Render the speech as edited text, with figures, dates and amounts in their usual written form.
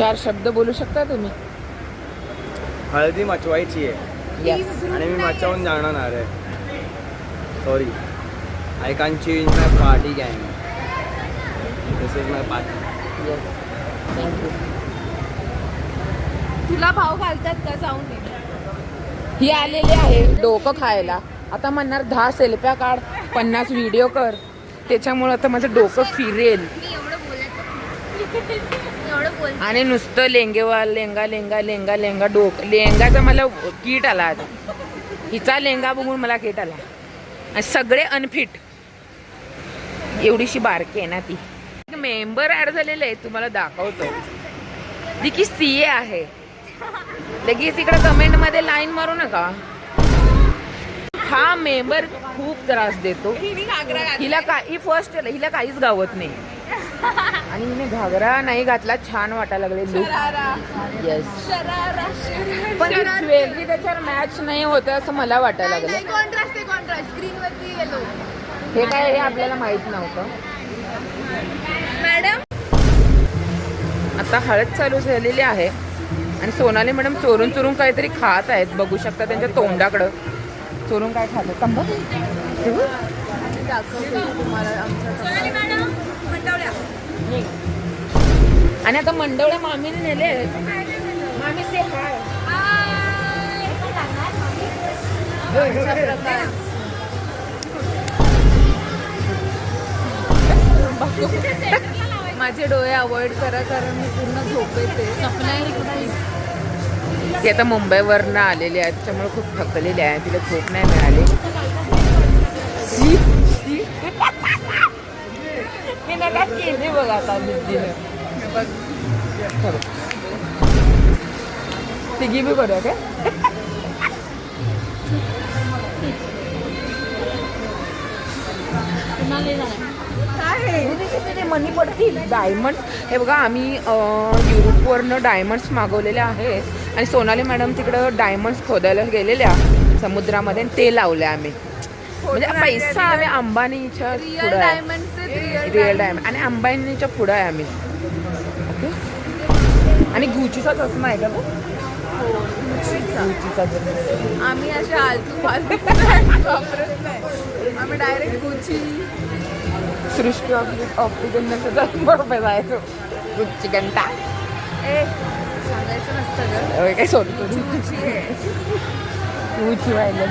4 शब्द बोलू शकता तुम्ही? हळदी मचवायची आहे यस. आणि मी मचवून जाणार आहे. Sorry, I can change my party गँग. This is my party. Yes, thank you. तुला भाव घालतात का जाऊन ये. ही आलेली आहे डोकं खायला. आता म्हणणार 10 सेल्फ्या काढ, 50 व्हिडिओ कर. त्याच्यामुळं आता माझं डोकं फिरेल. मी एवढं बोलत आणि नुसतं लेंगेवा लेंगा लेंगा लेंगा लेंगा लेंगाचा मला कीट आला आता. हिचा लेंगा बघून मला कीट आला. आणि सगळे अनफिट. एवढीशी बारकी आहे ना ती. मेंबर ऍड झालेले आहे, तुम्हाला दाखवतो. जी की CA आहे. लगेच इकडे कमेंट मध्ये लाईन मारू नका. हा मेंबर खूप त्रास देतो. हिला हिला काहीच गावत नाही. आणि हिने घागरा नाही घातला, छान वाटायला लागले लुक. येस, पण ज्वेलरी त्याच्यावर मॅच नाही होत असं मला वाटायला लागलं. कॉन्ट्रास्ट ग्रीन वरती येलो. हे काय, हे आपल्याला माहित नव्हतं. मॅडम आता हळद चालू झालेली आहे आणि सोनाली मॅडम चोरून चोरून काहीतरी खात आहेत. बघू शकता त्यांच्या तोंडाकडं. चोरून काय खात आहेत आणि आता मंडवळ्या मामीने नेले. मामी से हाय. माझे डोळे अवॉइड करा कारण मी पूर्ण झोपेते. ती आता मुंबईवरनं आलेली आहे, त्याच्यामुळे खूप थकलेली आहे. तिला झोप नाही मिळाली. मी नका केली बघा आता दिदीनं. तिघी बी करूया काय? मनी पडतील डायमंड. हे बघा, आम्ही युरोपवरनं डायमंड्स मागवलेले आहेत आणि सोनाली मॅडम तिकडं डायमंड्स खोदायला गेलेल्या समुद्रामध्ये, ते लावले आम्ही. म्हणजे पैसा आम्ही अंबानीच्या पुढं आहे. रिअल डायमंड आणि अंबानीच्या पुढं आहे आम्ही. ओके. आणि गुचीचा चष्मा आहे का तो? गुचीचा. आम्ही असे आलतू फालतू वापरत नाही. आम्ही डायरेक्ट गुची. सृष्टी ऑप्टिकल रुपये जायचो. गुच्ची घंटा सांगायचं नसतं ग. काय सोडतो गुची आहे. गुची व्हायला